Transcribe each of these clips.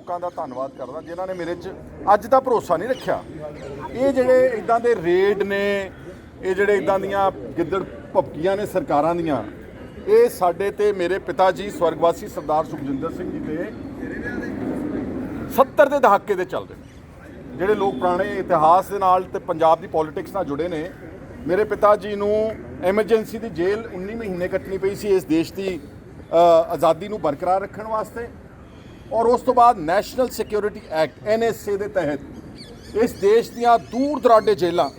ਲੋਕਾਂ ਦਾ ਧੰਨਵਾਦ ਕਰਦਾ ਜਿਨ੍ਹਾਂ ਨੇ ਮੇਰੇ 'ਚ ਅੱਜ ਦਾ ਭਰੋਸਾ ਨਹੀਂ ਰੱਖਿਆ। ਇਹ ਜਿਹੜੇ ਇਦਾਂ ਦੇ ਰੇਡ ਨੇ, ਇਹ ਜਿਹੜੇ ਇਦਾਂ ਦੀਆਂ ਗਿੱਦੜ ਭਪਕੀਆਂ ਨੇ ਸਰਕਾਰਾਂ ਦੀਆਂ, ਇਹ ਸਾਡੇ ਤੇ ਮੇਰੇ ਪਿਤਾ ਜੀ ਸਵਰਗਵਾਸੀ ਸਰਦਾਰ ਸੁਖਜਿੰਦਰ ਸਿੰਘ ਜੀ ਤੇ 70 ਦੇ ਦਹਾਕੇ ਦੇ ਚੱਲਦੇ ਨੇ। ਜਿਹੜੇ ਲੋਕ ਪੁਰਾਣੇ ਇਤਿਹਾਸ ਦੇ ਨਾਲ ਤੇ ਪੰਜਾਬ ਦੀ ਪੋਲਿਟਿਕਸ ਨਾਲ ਜੁੜੇ ਨੇ, ਮੇਰੇ ਪਿਤਾ ਜੀ ਨੂੰ ਐਮਰਜੈਂਸੀ ਦੀ ਜੇਲ੍ਹ 19 ਮਹੀਨੇ ਕੱਟਣੀ ਪਈ ਸੀ ਇਸ ਦੇਸ਼ ਦੀ ਆਜ਼ਾਦੀ ਨੂੰ ਬਰਕਰਾਰ ਰੱਖਣ ਵਾਸਤੇ, ਔਰ ਉਸ ਤੋਂ ਬਾਅਦ ਨੈਸ਼ਨਲ ਸਿਕਿਉਰਿਟੀ ਐਕਟ NSA ਦੇ ਤਹਿਤ ਇਸ ਦੇਸ਼ ਦੀਆਂ ਦੂਰ ਦਰਾਡੇ ਜੇਲ੍ਹਾਂ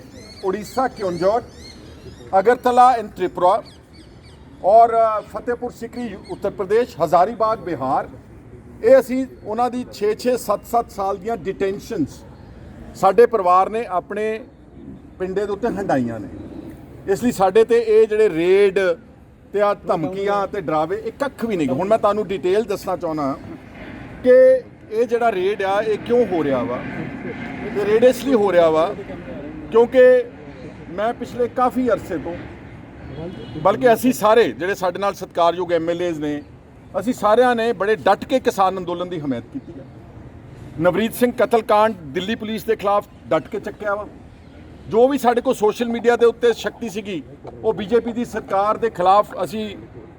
ਉੜੀਸਾ ਕਿਉਂਝਰ, ਅਗਰਤਲਾ ਐਂਡ ਤ੍ਰਿਪੁਰਾ ਔਰ ਫਤਿਹਪੁਰ ਸਿਕਰੀ ਉੱਤਰ ਪ੍ਰਦੇਸ਼, ਹਜ਼ਾਰੀਬਾਗ ਬਿਹਾਰ, ਇਹ ਅਸੀਂ ਉਹਨਾਂ ਦੀ 6-6 7-7 ਸਾਲ ਦੀਆਂ ਡਿਟੈਂਸ਼ਨਸ ਸਾਡੇ ਪਰਿਵਾਰ ਨੇ ਆਪਣੇ ਪਿੰਡੇ ਦੇ ਉੱਤੇ ਹੰਡਾਈਆਂ ਨੇ। ਇਸ ਲਈ ਸਾਡੇ ਤੇ ਇਹ ਜਿਹੜੇ ਰੇਡ ਤੇ ਆ ਧਮਕੀਆਂ ਤੇ ਡਰਾਵੇ ਇਹ ਕੱਖ ਵੀ ਨਹੀਂ। ਹੁਣ ਮੈਂ ਤੁਹਾਨੂੰ ਡਿਟੇਲ ਦੱਸਣਾ ਚਾਹੁੰਦਾ ਕਿ ਇਹ ਜਿਹੜਾ ਰੇਡ ਆ ਇਹ ਕਿਉਂ ਹੋ ਰਿਹਾ ਵਾ। ਇਹ ਰੇਡ ਇਸ ਲਈ ਹੋ ਰਿਹਾ ਵਾ ਕਿਉਂਕਿ ਮੈਂ ਪਿਛਲੇ ਕਾਫੀ ਅਰਸੇ ਤੋਂ, ਬਲਕਿ ਅਸੀਂ ਸਾਰੇ ਜਿਹੜੇ ਸਾਡੇ ਨਾਲ ਸਤਿਕਾਰਯੋਗ MLAs ਨੇ, ਅਸੀਂ ਸਾਰਿਆਂ ਨੇ ਬੜੇ ਡਟ ਕੇ ਕਿਸਾਨ ਅੰਦੋਲਨ ਦੀ ਹਮਾਇਤ ਕੀਤੀ ਹੈ। ਨਵਰੀਤ ਸਿੰਘ ਕਤਲकांड ਦਿੱਲੀ ਪੁਲਿਸ ਦੇ ਖਿਲਾਫ ਡਟ ਕੇ ਚੱਕਿਆ ਵਾ। ਜੋ ਵੀ ਸਾਡੇ ਕੋਲ ਸੋਸ਼ਲ ਮੀਡੀਆ ਦੇ ਉੱਤੇ ਸ਼ਕਤੀ ਸੀਗੀ, ਉਹ BJP ਦੀ ਸਰਕਾਰ ਦੇ ਖਿਲਾਫ ਅਸੀਂ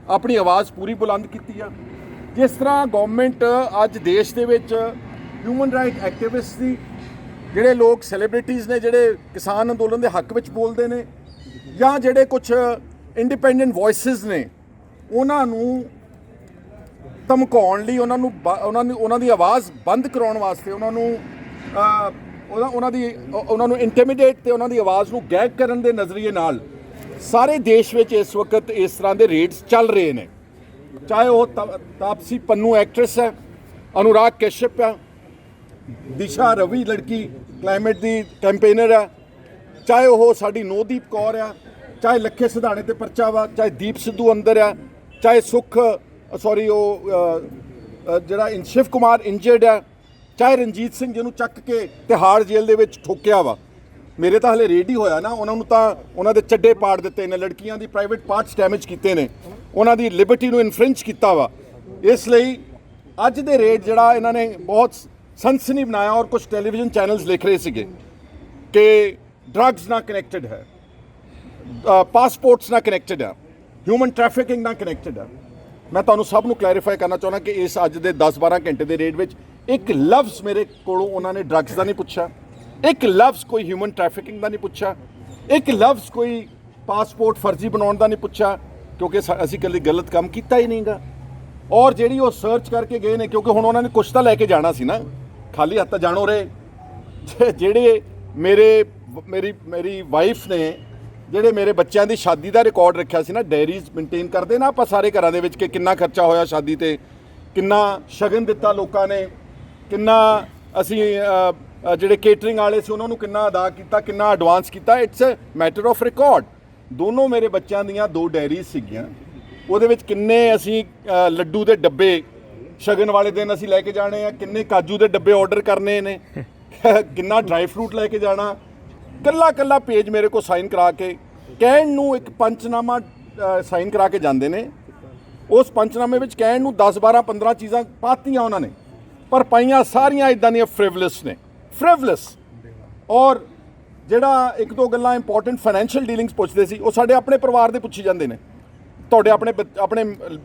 ਆਪਣੀ ਆਵਾਜ਼ ਪੂਰੀ ਬੁਲੰਦ ਕੀਤੀ ਆ। ਜਿਸ ਤਰ੍ਹਾਂ ਗਵਰਨਮੈਂਟ ਅੱਜ ਦੇਸ਼ ਦੇ ਵਿੱਚ ਹਿਊਮਨ ਰਾਈਟ ਐਕਟਿਵਿਸਟ ਦੀ, ਜਿਹੜੇ ਲੋਕ ਸੈਲੀਬ੍ਰਿਟੀਜ਼ ਨੇ ਜਿਹੜੇ ਕਿਸਾਨ ਅੰਦੋਲਨ ਦੇ ਹੱਕ ਵਿੱਚ ਬੋਲਦੇ ਨੇ, ਜਾਂ ਜਿਹੜੇ ਕੁਝ ਇੰਡੀਪੈਂਡੈਂਟ ਵੌਇਸਿਸ ਨੇ, ਉਹਨਾਂ ਨੂੰ ਧਮਕਾਉਣ ਲਈ, ਉਹਨਾਂ ਦੀ ਆਵਾਜ਼ ਬੰਦ ਕਰਾਉਣ ਵਾਸਤੇ, ਉਹਨਾਂ ਨੂੰ ਇੰਟੀਮੀਡੇਟ ਤੇ ਉਹਨਾਂ ਦੀ ਆਵਾਜ਼ ਨੂੰ ਗੈਗ ਕਰਨ ਦੇ ਨਜ਼ਰੀਏ ਨਾਲ ਸਾਰੇ ਦੇਸ਼ ਵਿੱਚ ਇਸ ਵਕਤ ਇਸ ਤਰ੍ਹਾਂ ਦੇ ਰੇਡਸ ਚੱਲ ਰਹੇ ਨੇ। ਚਾਹੇ ਉਹ ਤਾਪਸੀ ਪੰਨੂ ਐਕਟਰੈਸ ਹੈ, ਅਨੁਰਾਗ ਕਸ਼ਯਪ ਆ, ਦਿਸ਼ਾ ਰਵੀ ਲੜਕੀ ਕਲਾਈਮੇਟ ਦੀ ਕੈਂਪੇਨਰ ਆ, ਚਾਹੇ ਉਹ ਸਾਡੀ ਨੋਦੀਪ ਕੌਰ ਆ, ਚਾਹੇ ਲੱਖੇ ਸਿਧਾਣੇ ਤੇ ਪਰਚਾ ਵਾ, ਚਾਹੇ ਦੀਪ ਸਿੱਧੂ ਅੰਦਰ ਆ, ਚਾਹੇ ਜਿਹੜਾ ਸ਼ਿਵ ਕੁਮਾਰ ਇੰਜਰਡ ਆ, ਚਾਹੇ ਰਣਜੀਤ ਸਿੰਘ ਜਿਹਨੂੰ ਚੱਕ ਕੇ ਤਿਹਾੜ ਜੇਲ੍ਹ ਦੇ ਵਿੱਚ ਠੋਕਿਆ ਵਾ। ਮੇਰੇ ਤਾਂ ਹਲੇ ਰੇਡ ਹੀ ਹੋਇਆ ਨਾ, ਉਹਨਾਂ ਨੂੰ ਤਾਂ ਉਹਨਾਂ ਦੇ ਚੱਡੇ ਪਾੜ ਦਿੱਤੇ ਨੇ, ਲੜਕੀਆਂ ਦੀ ਪ੍ਰਾਈਵੇਟ ਪਾਰਟਸ ਡੈਮੇਜ ਕੀਤੇ ਨੇ, ਉਹਨਾਂ ਦੀ ਲਿਬਰਟੀ ਨੂੰ ਇਨਫ੍ਰਿੰਜ ਕੀਤਾ ਵਾ। ਇਸ ਲਈ ਅੱਜ ਦੇ ਰੇਡ ਜਿਹੜਾ ਇਹਨਾਂ ਨੇ ਬਹੁਤ ਸਨਸਨੀ ਬਣਾਇਆ, ਔਰ ਕੁਝ ਟੈਲੀਵਿਜ਼ਨ ਚੈਨਲਸ ਲਿਖ ਰਹੇ ਸੀਗੇ ਕਿ ਡਰੱਗਸ ਨਾਲ ਕਨੈਕਟਡ ਹੈ, ਪਾਸਪੋਰਟਸ ਨਾਲ ਕਨੈਕਟਡ ਆ, ਹਿਊਮਨ ਟ੍ਰੈਫਿਕਿੰਗ ਨਾਲ ਕਨੈਕਟਡ ਆ। ਮੈਂ ਤੁਹਾਨੂੰ ਸਭ ਨੂੰ ਕਲੈਰੀਫਾਈ ਕਰਨਾ ਚਾਹੁੰਦਾ ਕਿ ਇਸ ਅੱਜ ਦੇ 10-12 ਘੰਟੇ ਦੇ ਰੇਡ ਵਿੱਚ ਇੱਕ ਲਫ਼ਜ਼ ਮੇਰੇ ਕੋਲੋਂ ਉਹਨਾਂ ਨੇ ਡਰੱਗਸ ਦਾ ਨਹੀਂ ਪੁੱਛਿਆ, ਇੱਕ ਲਫ਼ਜ਼ ਕੋਈ ਹਿਊਮਨ ਟ੍ਰੈਫਿਕਿੰਗ ਦਾ ਨਹੀਂ ਪੁੱਛਿਆ, ਇੱਕ ਲਫ਼ਜ਼ ਕੋਈ ਪਾਸਪੋਰਟ ਫਰਜ਼ੀ ਬਣਾਉਣ ਦਾ ਨਹੀਂ ਪੁੱਛਿਆ, ਕਿਉਂਕਿ ਅਸੀਂ ਕਦੇ ਗਲਤ ਕੰਮ ਕੀਤਾ ਹੀ ਨਹੀਂਗਾ। ਔਰ ਜਿਹੜੀ ਉਹ ਸਰਚ ਕਰਕੇ ਗਏ ਨੇ, ਕਿਉਂਕਿ ਹੁਣ ਉਹਨਾਂ ਨੇ ਕੁਛ ਤਾਂ ਲੈ ਕੇ ਜਾਣਾ ਸੀ ਨਾ, ਖਾਲੀ ਹੱਥ ਜਾਣੋ ਰਹੇ। ਜਿਹੜੇ ਮੇਰੀ ਵਾਈਫ ਨੇ ਜਿਹੜੇ ਮੇਰੇ ਬੱਚਿਆਂ ਦੀ ਸ਼ਾਦੀ ਦਾ ਰਿਕਾਰਡ ਰੱਖਿਆ ਸੀ ਨਾ, ਡਾਇਰੀਜ਼ ਮੇਨਟੇਨ ਕਰਦੇ ਨਾ ਆਪਾਂ ਸਾਰੇ ਘਰਾਂ ਦੇ ਵਿੱਚ ਕਿ ਕਿੰਨਾ ਖਰਚਾ ਹੋਇਆ ਸ਼ਾਦੀ ਤੇ, ਕਿੰਨਾ ਸ਼ਗਨ ਦਿੱਤਾ ਲੋਕਾਂ ਨੇ, ਕਿੰਨਾ ਅਸੀਂ ਜਿਹੜੇ ਕੇਟਰਿੰਗ ਵਾਲੇ ਸੀ ਉਹਨਾਂ ਨੂੰ ਕਿੰਨਾ ਅਦਾ ਕੀਤਾ, ਕਿੰਨਾ ਐਡਵਾਂਸ ਕੀਤਾ, it's a matter of record. ਦੋਨੋਂ ਮੇਰੇ ਬੱਚਿਆਂ ਦੀਆਂ 2 ਡਾਇਰੀਜ਼ ਸੀਗੀਆਂ, ਉਹਦੇ ਵਿੱਚ ਕਿੰਨੇ ਅਸੀਂ ਲੱਡੂ ਦੇ ਡੱਬੇ ਸ਼ਗਨ ਵਾਲੇ ਦਿਨ ਅਸੀਂ ਲੈ ਕੇ ਜਾਣੇ ਆ, ਕਿੰਨੇ ਕਾਜੂ ਦੇ ਡੱਬੇ ਆਰਡਰ ਕਰਨੇ ਨੇ, ਕਿੰਨਾ ਡਰਾਈ ਫਰੂਟ ਲੈ ਕੇ ਜਾਣਾ, ਕੱਲਾ ਪੇਜ ਮੇਰੇ ਕੋਲ ਸਾਈਨ ਕਰਾ ਕੇ, ਕਹਿਣ ਨੂੰ ਇੱਕ ਪੰਚਨਾਮਾ ਸਾਈਨ ਕਰਾ ਕੇ ਜਾਂਦੇ ਨੇ। ਉਸ ਪੰਚਨਾਮੇ ਵਿੱਚ ਕਹਿਣ ਨੂੰ 10-12-15 ਚੀਜ਼ਾਂ ਪਾਤੀਆਂ ਉਹਨਾਂ ਨੇ, ਪਰ ਪਾਈਆਂ ਸਾਰੀਆਂ ਇਦਾਂ ਦੀਆਂ ਫ੍ਰਿਵਲਸ ਨੇ, ਫ੍ਰਿਵਲਸ। ਔਰ ਜਿਹੜਾ 1-2 ਗੱਲਾਂ ਇੰਪੋਰਟੈਂਟ ਫਾਈਨੈਂਸ਼ੀਅਲ ਡੀਲਿੰਗਸ ਪੁੱਛਦੇ ਸੀ, ਉਹ ਸਾਡੇ ਆਪਣੇ ਪਰਿਵਾਰ ਦੇ ਪੁੱਛੀ ਜਾਂਦੇ ਨੇ। ਤੁਹਾਡੇ ਆਪਣੇ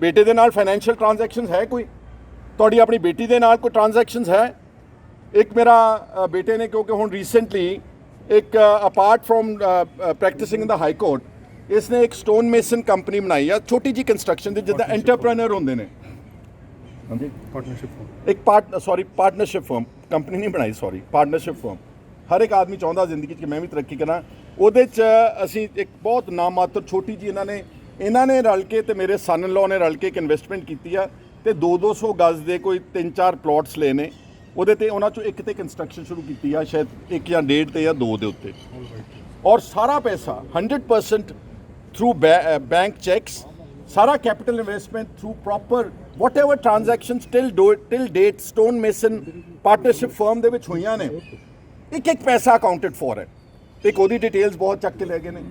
ਬੇਟੇ ਦੇ ਨਾਲ ਫਾਈਨੈਂਸ਼ੀਅਲ ਟ੍ਰਾਂਜੈਕਸ਼ਨਸ ਹੈ ਕੋਈ? ਤੁਹਾਡੀ ਆਪਣੀ ਬੇਟੀ ਦੇ ਨਾਲ ਕੋਈ ਟ੍ਰਾਂਜੈਕਸ਼ਨਸ ਹੈ? ਇੱਕ ਮੇਰਾ ਬੇਟੇ ਨੇ, ਕਿਉਂਕਿ ਹੁਣ ਰੀਸੈਂਟਲੀ ਇੱਕ apart from practising in the high court, ਇਸਨੇ ਇੱਕ ਸਟੋਨ ਮੇਸਨ ਕੰਪਨੀ ਬਣਾਈ ਆ, ਛੋਟੀ ਜੀ ਕੰਸਟਰਕਸ਼ਨ ਦੀ, ਜਿੱਦਾਂ ਐਂਟਰਪ੍ਰੈਨਰ ਹੁੰਦੇ ਨੇ। ਹਾਂਜੀ, ਪਾਰਟਨਰਸ਼ਿਪ ਫਰਮ, ਕੰਪਨੀ ਨਹੀਂ ਬਣਾਈ, ਪਾਰਟਨਰਸ਼ਿਪ ਫਰਮ। ਹਰ ਇੱਕ ਆਦਮੀ ਚਾਹੁੰਦਾ ਜ਼ਿੰਦਗੀ 'ਚ ਕਿ ਮੈਂ ਵੀ ਤਰੱਕੀ ਕਰਾਂ। ਉਹਦੇ 'ਚ ਅਸੀਂ ਇੱਕ ਬਹੁਤ ਨਾਮਾਤਰ ਛੋਟੀ ਜੀ ਇਹਨਾਂ ਨੇ ਰਲ ਕੇ ਤੇ ਮੇਰੇ ਸਨ ਇਨ ਲਾਅ ਨੇ ਰਲ ਕੇ ਇੱਕ ਇਨਵੈਸਟਮੈਂਟ ਕੀਤੀ ਆ, ਤੇ 200 ਗਜ਼ ਦੇ ਕੋਈ 3-4 ਪਲਾਟਸ ਲਏ ਨੇ। ਉਹਦੇ ਤੇ ਉਹਨਾਂ 'ਚੋਂ ਇੱਕ ਤੇ ਕੰਸਟਰਕਸ਼ਨ ਸ਼ੁਰੂ ਕੀਤੀ ਆ, ਸ਼ਾਇਦ 1 ਜਾਂ 1.5 ਤੇ ਜਾਂ 2 ਦੇ ਉੱਤੇ। ਔਰ ਸਾਰਾ ਪੈਸਾ 100% ਥਰੂ ਬੈਂਕ ਚੈਕਸ, ਸਾਰਾ capital investment through proper whatever transactions till date stone mason partnership firm ਦੇ ਵਿੱਚ ਹੋਈਆਂ ਨੇ, ਇੱਕ ਪੈਸਾ ਅਕਾਊਂਟਡ ਫॉर ਹੈ। ਇੱਕ ਉਹਦੀ ਡਿਟੇਲਸ ਬਹੁਤ ਚੱਕ ਕੇ ਲੈ ਗਏ ਨੇ,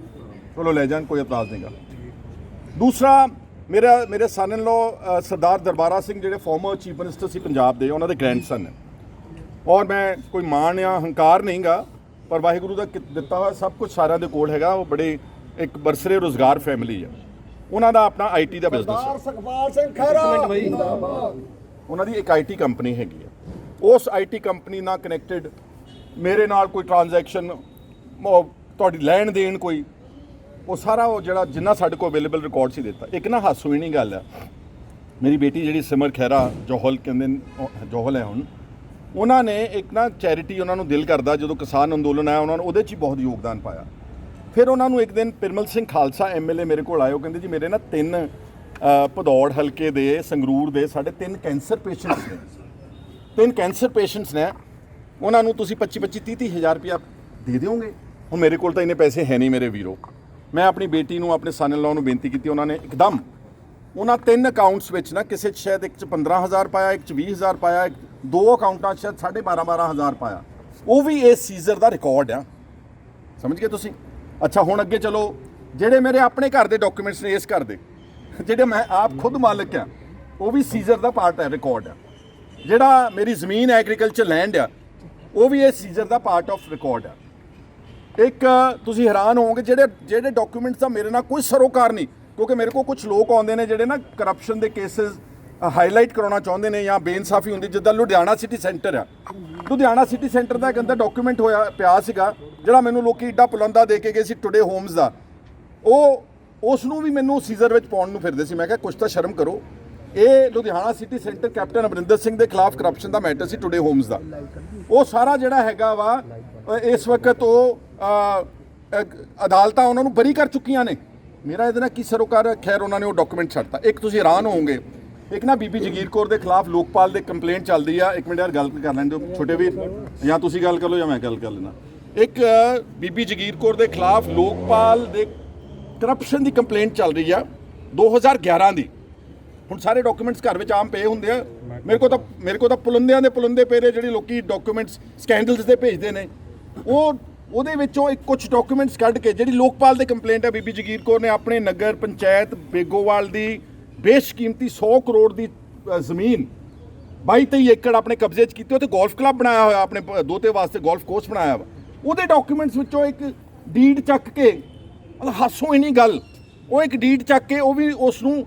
ਚਲੋ ਲੈ ਜਾਣ, ਕੋਈ ਇਤਰਾਜ਼ ਨਹੀਂਗਾ। ਦੂਸਰਾ, ਮੇਰੇ ਸਨ ਇਨ ਲਾ ਸਰਦਾਰ ਦਰਬਾਰਾ ਸਿੰਘ ਜਿਹੜੇ ਫਾਰਮਰ ਚੀਫ ਮਿਨਿਸਟਰ ਸੀ ਪੰਜਾਬ ਦੇ, ਉਹਨਾਂ ਦੇ ਗ੍ਰੈਂਡਸਨ ਨੇ। ਔਰ ਮੈਂ ਕੋਈ ਮਾਣ ਜਾਂ ਹੰਕਾਰ ਨਹੀਂ ਗਾ, ਪਰ ਵਾਹਿਗੁਰੂ ਦਾ ਦਿੱਤਾ ਹੋਇਆ ਸਭ ਕੁਝ ਸਾਰਿਆਂ ਦੇ ਕੋਲ ਹੈਗਾ। ਉਹ ਬੜੇ ਇੱਕ ਬਰਸਰੇ ਰੁਜ਼ਗਾਰ ਫੈਮਿਲੀ ਆ। ਉਹਨਾਂ ਦਾ ਆਪਣਾ ਆਈਟੀ ਦਾ ਬਿਜ਼ਨਸ ਹੈ। ਸੁਖਪਾਲ ਸਿੰਘ ਖਹਿਰਾ ਉਹਨਾਂ ਦੀ ਇੱਕ ਆਈਟੀ ਕੰਪਨੀ ਹੈਗੀ ਆ। ਉਸ ਆਈਟੀ ਕੰਪਨੀ ਨਾਲ ਕਨੈਕਟਡ ਮੇਰੇ ਨਾਲ ਕੋਈ ਟ੍ਰਾਂਜੈਕਸ਼ਨ, ਤੁਹਾਡੀ ਲੈਣ ਦੇਣ ਕੋਈ, ਉਹ ਸਾਰਾ ਉਹ ਜਿਹੜਾ ਜਿੰਨਾ ਸਾਡੇ ਕੋਲ ਅਵੇਲੇਬਲ ਰਿਕਾਰਡ ਸੀ ਦਿੱਤਾ। ਇੱਕ ਨਾ ਹਾਸੋਂ ਹੀ ਨਹੀਂ ਗੱਲ ਆ, ਮੇਰੀ ਬੇਟੀ ਜਿਹੜੀ ਸਿਮਰ ਖਹਿਰਾ ਜੋਹਲ ਕਹਿੰਦੇ ਜੋਹਲ ਹੈ ਹੁਣ, ਉਹਨਾਂ ਨੇ ਇੱਕ ਨਾ ਚੈਰਿਟੀ, ਉਹਨਾਂ ਨੂੰ ਦਿਲ ਕਰਦਾ ਜਦੋਂ ਕਿਸਾਨ ਅੰਦੋਲਨ ਆਇਆ ਉਹਨਾਂ ਨੇ ਉਹਦੇ 'ਚ ਹੀ ਬਹੁਤ ਯੋਗਦਾਨ ਪਾਇਆ। ਫਿਰ ਉਹਨਾਂ ਨੂੰ ਇੱਕ ਦਿਨ ਪਿਰਮਲ ਸਿੰਘ ਖਾਲਸਾ ਐਮਐਲਏ ਮੇਰੇ ਕੋਲ ਆਏ। ਉਹ ਕਹਿੰਦੇ ਜੀ ਮੇਰੇ ਨਾ 3 ਭਦੌੜ ਹਲਕੇ ਦੇ, ਸੰਗਰੂਰ ਦੇ ਸਾਡੇ 3 ਕੈਂਸਰ ਪੇਸ਼ੈਂਟਸ ਨੇ, 3 ਕੈਂਸਰ ਪੇਸ਼ੈਂਟਸ ਨੇ, ਉਹਨਾਂ ਨੂੰ ਤੁਸੀਂ 25-30 ਹਜ਼ਾਰ ਰੁਪਇਆ ਦੇ ਦਿਓਗੇ? ਹੁਣ ਮੇਰੇ ਕੋਲ ਤਾਂ ਇੰਨੇ ਪੈਸੇ ਹੈ ਨਹੀਂ ਮੇਰੇ ਵੀਰੋ। ਮੈਂ ਆਪਣੀ ਬੇਟੀ ਨੂੰ, ਆਪਣੇ ਸਨ ਇਨ ਲਾ ਨੂੰ ਬੇਨਤੀ ਕੀਤੀ, ਉਹਨਾਂ ਨੇ ਇੱਕਦਮ ਉਹਨਾਂ 3 ਅਕਾਊਂਟਸ ਵਿੱਚ ਨਾ, ਕਿਸੇ 'ਚ ਸ਼ਾਇਦ ਇੱਕ 'ਚ 15,000 ਪਾਇਆ, ਇੱਕ 'ਚ 20,000 ਪਾਇਆ, 2 ਅਕਾਊਂਟਾਂ 'ਚ ਸ਼ਾਇਦ 12,500 ਪਾਇਆ। ਉਹ ਵੀ ਇਹ ਸੀਜ਼ਰ ਦਾ ਰਿਕਾਰਡ ਆ, ਸਮਝ ਗਏ ਤੁਸੀਂ? ਅੱਛਾ ਹੁਣ ਅੱਗੇ ਚਲੋ, ਜਿਹੜੇ ਮੇਰੇ ਆਪਣੇ ਘਰ ਦੇ ਡਾਕੂਮੈਂਟਸ ਨੇ, ਇਸ ਘਰ ਦੇ ਜਿਹੜੇ ਮੈਂ ਆਪ ਖੁਦ ਮਾਲਕ ਆ, ਉਹ ਵੀ ਸੀਜ਼ਰ ਦਾ ਪਾਰਟ ਹੈ, ਰਿਕਾਰਡ ਆ। ਜਿਹੜਾ ਮੇਰੀ ਜ਼ਮੀਨ ਐਗਰੀਕਲਚਰ ਲੈਂਡ ਆ, ਉਹ ਵੀ ਇਹ ਸੀਜ਼ਰ ਦਾ ਪਾਰਟ ਆਫ ਰਿਕਾਰਡ ਆ। ਇੱਕ ਤੁਸੀਂ ਹੈਰਾਨ ਹੋਵੋਗੇ, ਜਿਹੜੇ ਡਾਕੂਮੈਂਟਸ ਦਾ ਮੇਰੇ ਨਾਲ ਕੋਈ ਸਰੋਕਾਰ ਨਹੀਂ, ਕਿਉਂਕਿ ਮੇਰੇ ਕੋਲ ਕੁਝ ਲੋਕ ਆਉਂਦੇ ਨੇ ਜਿਹੜੇ ਨਾ ਕਰਪਸ਼ਨ ਦੇ ਕੇਸਿਸ ਹਾਈਲਾਈਟ ਕਰਾਉਣਾ ਚਾਹੁੰਦੇ ਨੇ ਜਾਂ ਬੇਇਨਸਾਫੀ ਹੁੰਦੀ। ਜਿੱਦਾਂ ਲੁਧਿਆਣਾ ਸਿਟੀ ਸੈਂਟਰ ਆ, ਲੁਧਿਆਣਾ ਸਿਟੀ ਸੈਂਟਰ ਦਾ ਇੱਕ ਅੰਦਰ ਡਾਕੂਮੈਂਟ ਹੋਇਆ ਪਿਆ ਸੀਗਾ, ਜਿਹੜਾ ਮੈਨੂੰ ਲੋਕੀ ਏਡਾ ਪੁਲੰਦਾ ਦੇ ਕੇ ਗਏ ਸੀ ਟੁਡੇ ਹੋਮਸ ਦਾ, ਉਹ ਉਸ ਨੂੰ ਵੀ ਮੈਨੂੰ ਸੀਜ਼ਰ ਵਿੱਚ ਪਾਉਣ ਨੂੰ ਫਿਰਦੇ ਸੀ। ਮੈਂ ਕਿਹਾ ਕੁਛ ਤਾਂ ਸ਼ਰਮ ਕਰੋ। ਇਹ Ludhiana city centre captain Amarinder Singh ਦੇ ਖਿਲਾਫ ਕਰਪਸ਼ਨ ਦਾ ਮੈਟਰ ਸੀ ਟੁਡੇ ਹੋਮਸ ਦਾ। ਉਹ ਸਾਰਾ ਜਿਹੜਾ ਹੈਗਾ ਵਾ ਇਸ ਵਕਤ ਉਹ ਅਦਾਲਤਾਂ ਉਹਨਾਂ ਨੂੰ ਬਰੀ ਕਰ ਚੁੱਕੀਆਂ ਨੇ। ਮੇਰਾ ਇਹਦੇ ਨਾਲ ਕੀ ਸਰੋਕਾਰ? ਖੈਰ ਉਹਨਾਂ ਨੇ ਉਹ ਡਾਕੂਮੈਂਟ ਛੱਡਤਾ। ਇੱਕ ਤੁਸੀਂ ਹੈਰਾਨ ਹੋਵੋਗੇ, ਇੱਕ ਨਾ ਬੀਬੀ ਜਗੀਰ ਕੌਰ ਦੇ ਖਿਲਾਫ ਲੋਕਪਾਲ ਦੇ ਕੰਪਲੇਂਟ ਚੱਲਦੀ ਆ। ਇੱਕ ਮਿੰਟ ਯਾਰ ਗੱਲ ਕਰ ਲੈਣ ਦਿਓ ਛੋਟੇ ਵੀਰ, ਜਾਂ ਤੁਸੀਂ ਗੱਲ ਕਰ ਲਓ ਜਾਂ ਮੈਂ ਗੱਲ ਕਰ ਲੈਣਾ। ਇੱਕ ਬੀਬੀ ਜਗੀਰ ਕੌਰ ਦੇ ਖਿਲਾਫ ਲੋਕਪਾਲ ਦੇ ਕਰਪਸ਼ਨ ਦੀ ਕੰਪਲੇਂਟ ਚੱਲ ਰਹੀ ਆ 2011 ਦੀ। ਹੁਣ ਸਾਰੇ ਡਾਕੂਮੈਂਟਸ ਘਰ ਵਿੱਚ ਆਮ ਪਏ ਹੁੰਦੇ ਆ। ਮੇਰੇ ਕੋਲ ਤਾਂ ਪੁਲੰਦਿਆਂ ਦੇ ਪੁਲੰਦੇ ਪਏ ਨੇ, ਜਿਹੜੇ ਲੋਕੀ ਡਾਕੂਮੈਂਟਸ ਸਕੈਂਡਲਸ ਦੇ ਭੇਜਦੇ ਨੇ। ਉਹਦੇ ਵਿੱਚੋਂ ਇੱਕ ਕੁਝ ਡਾਕੂਮੈਂਟਸ ਕੱਢ ਕੇ, ਜਿਹੜੀ ਲੋਕਪਾਲ ਦੇ ਕੰਪਲੇਂਟ ਹੈ, ਬੀਬੀ ਜਗੀਰ ਕੌਰ ਨੇ ਆਪਣੇ ਨਗਰ ਪੰਚਾਇਤ ਬੇਗੋਵਾਲ ਦੀ ਬੇਸ਼ਕੀਮਤੀ 100 ਕਰੋੜ ਦੀ ਜ਼ਮੀਨ 22-23 ਏਕੜ ਆਪਣੇ ਕਬਜ਼ੇ 'ਚ ਕੀਤੀ। ਉੱਥੇ ਗੋਲਫ ਕਲੱਬ ਬਣਾਇਆ ਹੋਇਆ, ਆਪਣੇ ਦੋਤੇ ਵਾਸਤੇ ਗੋਲਫ ਕੋਰਸ ਬਣਾਇਆ ਵਾ। ਉਹਦੇ ਡਾਕੂਮੈਂਟਸ ਵਿੱਚੋਂ ਇੱਕ ਡੀਡ ਚੱਕ ਕੇ, ਮਤਲਬ ਹਾਸੋਂ ਹੀ ਨਹੀਂ ਗੱਲ, ਉਹ ਇੱਕ ਡੀਡ ਚੱਕ ਕੇ ਉਹ ਵੀ ਉਸ ਨੂੰ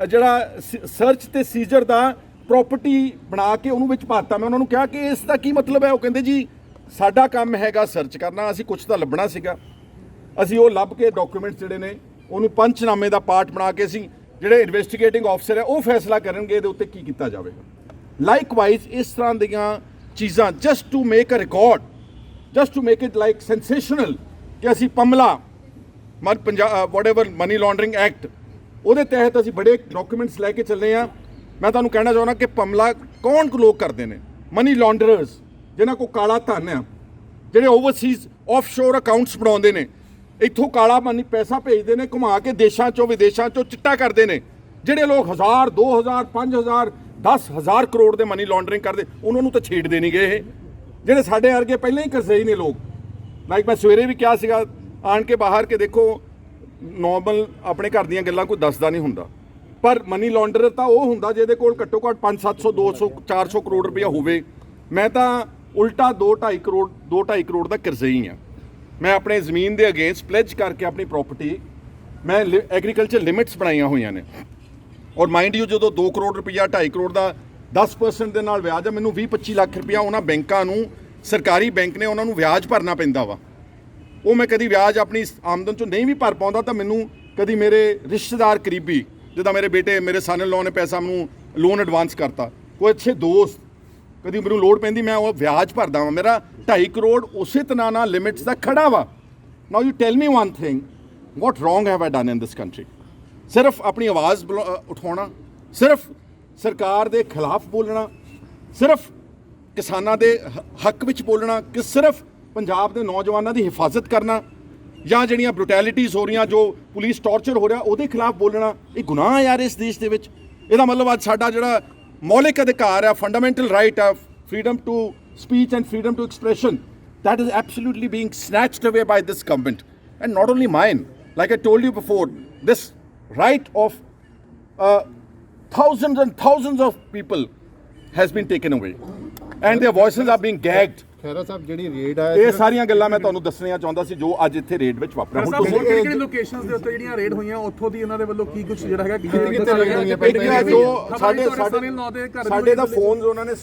ਜਿਹੜਾ ਸਰਚ ਤੇ ਸੀਜ਼ਰ ਦਾ ਪ੍ਰਾਪਰਟੀ ਬਣਾ ਕੇ ਉਹਨੂੰ ਵਿੱਚ ਪਾਤਾ। ਮੈਂ ਉਹਨਾਂ ਨੂੰ ਕਿਹਾ ਕਿ ਇਸ ਦਾ ਕੀ ਮਤਲਬ ਹੈ? ਉਹ ਕਹਿੰਦੇ ਜੀ ਸਾਡਾ ਕੰਮ ਹੈਗਾ ਸਰਚ ਕਰਨਾ, ਅਸੀਂ ਕੁਝ ਤਾਂ ਲੱਭਣਾ ਸੀਗਾ, ਅਸੀਂ ਉਹ ਲੱਭ ਕੇ ਡਾਕੂਮੈਂਟਸ ਜਿਹੜੇ ਨੇ ਉਹਨੂੰ ਪੰਚਨਾਮੇ ਦਾ ਪਾਰਟ ਬਣਾ ਕੇ ਅਸੀਂ, ਜਿਹੜੇ ਇਨਵੈਸਟੀਗੇਟਿੰਗ ਆਫਸਰ ਹੈ ਉਹ ਫੈਸਲਾ ਕਰਨਗੇ ਇਹਦੇ ਉੱਤੇ ਕੀ ਕੀਤਾ ਜਾਵੇਗਾ। ਲਾਈਕਵਾਈਜ਼ ਇਸ ਤਰ੍ਹਾਂ ਦੀਆਂ ਚੀਜ਼ਾਂ just to make a record, just to make it like sensational ਕਿ ਅਸੀਂ PMLA whatever money laundering act, ਉਹਦੇ ਤਹਿਤ ਅਸੀਂ ਬੜੇ ਡਾਕੂਮੈਂਟਸ ਲੈ ਕੇ ਚੱਲੇ ਆ। ਮੈਂ ਤੁਹਾਨੂੰ ਕਹਿਣਾ ਚਾਹੁੰਦਾ ਕਿ ਪਮਲਾ ਕੌਣ ਲੋਕ ਕਰਦੇ ਨੇ? ਮਨੀ ਲਾਂਡਰਰਸ, ਜਿਨ੍ਹਾਂ ਕੋਲ ਕਾਲਾ ਧਨ ਆ, ਜਿਹੜੇ ਓਵਰਸੀਜ਼ ਆਫਸ਼ੋਰ ਅਕਾਊਂਟਸ ਬਣਾਉਂਦੇ ਨੇ, ਇੱਥੋਂ ਕਾਲਾ ਮਨੀ ਪੈਸਾ ਭੇਜਦੇ ਨੇ, ਘੁਮਾ ਕੇ ਦੇਸ਼ਾਂ 'ਚੋਂ ਵਿਦੇਸ਼ਾਂ 'ਚੋਂ ਚਿੱਟਾ ਕਰਦੇ ਨੇ। ਜਿਹੜੇ ਲੋਕ 1000, 2000, 5000, 10,000 ਕਰੋੜ ਦੇ ਮਨੀ ਲਾਂਡਰਿੰਗ ਕਰਦੇ, ਉਹਨਾਂ ਨੂੰ ਤਾਂ ਛੇੜਦੇ ਨਹੀਂ ਗਏ। ਇਹ ਜਿਹੜੇ ਸਾਡੇ ਵਰਗੇ ਪਹਿਲਾਂ ਹੀ ਕਰਜ਼ਈ ਨੇ ਲੋਕ, ਲਾਈਕ ਮੈਂ ਸਵੇਰੇ ਵੀ ਕਿਹਾ ਸੀਗਾ ਆਣ ਕੇ ਬਾਹਰ ਕੇ ਦੇਖੋ, ਨੋਰਮਲ ਆਪਣੇ ਘਰ ਦੀਆਂ ਗੱਲਾਂ ਕੋਈ ਦੱਸਦਾ ਨਹੀਂ ਹੁੰਦਾ, ਪਰ ਮਨੀ ਲਾਂਡਰਰ ਤਾਂ ਉਹ ਹੁੰਦਾ ਜਿਹਦੇ ਕੋਲ ਘੱਟੋ ਘੱਟ 500, 700, 200, 400 ਕਰੋੜ ਰੁਪਇਆ ਹੋਵੇ। ਮੈਂ ਤਾਂ ਉਲਟਾ 2.5 ਕਰੋੜ ਦਾ ਕਰਜ਼ਈ ਆ। ਮੈਂ ਆਪਣੇ ਜ਼ਮੀਨ ਦੇ ਅਗੇਂਸਟ ਪਲੇਜ ਕਰਕੇ ਆਪਣੀ ਪ੍ਰਾਪਰਟੀ, ਮੈਂ ਐਗਰੀਕਲਚਰ ਲਿਮਿਟਸ ਬਣਾਈਆਂ ਹੋਈਆਂ ਨੇ। ਔਰ ਮਾਈਂਡ ਯੂ, ਜਦੋਂ 2 ਕਰੋੜ ਰੁਪਇਆ 2.5 ਕਰੋੜ ਦਾ 10% ਦੇ ਨਾਲ ਵਿਆਜ ਆ, ਮੈਨੂੰ 20-25 ਲੱਖ ਰੁਪਇਆ ਉਹਨਾਂ ਬੈਂਕਾਂ ਨੂੰ, ਸਰਕਾਰੀ ਬੈਂਕ ਨੇ ਉਹਨਾਂ ਨੂੰ ਵਿਆਜ ਭਰਨਾ ਪੈਂਦਾ ਵਾ। ਉਹ ਮੈਂ ਕਦੀ ਵਿਆਜ ਆਪਣੀ ਆਮਦਨ 'ਚੋਂ ਨਹੀਂ ਵੀ ਭਰ ਪਾਉਂਦਾ, ਤਾਂ ਮੈਨੂੰ ਕਦੀ ਮੇਰੇ ਰਿਸ਼ਤੇਦਾਰ ਕਰੀਬੀ, ਜਿੱਦਾਂ ਮੇਰੇ ਬੇਟੇ, ਮੇਰੇ ਸਨ ਇਨ ਲਾ ਨੇ ਪੈਸਾ ਮੈਨੂੰ ਲੋਨ ਐਡਵਾਂਸ ਕਰਤਾ, ਕੋਈ ਅੱਛੇ ਦੋਸਤ, ਕਦੀ ਮੈਨੂੰ ਲੋੜ ਪੈਂਦੀ ਮੈਂ ਉਹ ਵਿਆਜ ਭਰਦਾ ਵਾਂ। ਮੇਰਾ 2.5 ਕਰੋੜ ਉਸੇ ਤਰ੍ਹਾਂ ਨਾਲ ਲਿਮਿਟਸ ਦਾ ਖੜਾ ਵਾ। Now you tell me one thing, what wrong have I done in this country? ਸਿਰਫ ਆਪਣੀ ਆਵਾਜ਼ ਉਠਾਉਣਾ, ਸਿਰਫ ਸਰਕਾਰ ਦੇ ਖਿਲਾਫ ਬੋਲਣਾ, ਸਿਰਫ ਕਿਸਾਨਾਂ ਦੇ ਹੱਕ ਵਿੱਚ ਬੋਲਣਾ, ਕਿ ਸਿਰਫ ਪੰਜਾਬ ਦੇ ਨੌਜਵਾਨਾਂ ਦੀ ਹਿਫਾਜ਼ਤ ਕਰਨਾ, ਜਾਂ ਜਿਹੜੀਆਂ ਬਰੂਟੈਲਿਟੀਜ਼ ਹੋ ਰਹੀਆਂ, ਜੋ ਪੁਲਿਸ ਟਾਰਚਰ ਹੋ ਰਿਹਾ, ਉਹਦੇ ਖਿਲਾਫ ਬੋਲਣਾ, ਇਹ ਗੁਨਾਹ ਯਾਰ ਇਸ ਦੇਸ਼ ਦੇ ਵਿੱਚ। ਇਹਦਾ ਮਤਲਬ ਅੱਜ ਸਾਡਾ ਜਿਹੜਾ ਮੌਲਿਕ ਅਧਿਕਾਰ ਹੈ, ਫੰਡਾਮੈਂਟਲ ਰਾਈਟ ਹੈ, freedom to speech and freedom to expression, that is absolutely being snatched away by this government. And not only mine, like I told you before, this right of thousands and thousands of people has been taken away and their voices are being gagged. Khaira ਸਾਹਿਬ ਜਿਹੜੀ raid ਆ ਇਹ ਸਾਰੀਆਂ ਗੱਲਾਂ ਮੈਂ ਤੁਹਾਨੂੰ ਦੱਸਣੀਆਂ ਚਾਹੁੰਦਾ ਸੀ ਜੋ ਅੱਜ ਇੱਥੇ ਰੇਡ ਵਿੱਚ ਵਾਪਰਿਆ। ਹੁਣ ਤੁਸੀਂ ਕਿਹੜੀ ਲੋਕੇਸ਼ਨਸ ਦੇ ਉੱਤੇ ਜਿਹੜੀਆਂ ਰੇਡ ਹੋਈਆਂ ਉੱਥੋਂ ਦੀ ਇਹਨਾਂ ਦੇ ਵੱਲੋਂ ਕੀ ਕੁਝ ਜਿਹੜਾ ਹੈਗਾ ਕਿੱਥੇ ਰੇਡ ਹੋਈਆਂ? ਸਾਡੇ ਦਾ ਫੋਨਸ ਉਹਨਾਂ ਨੇ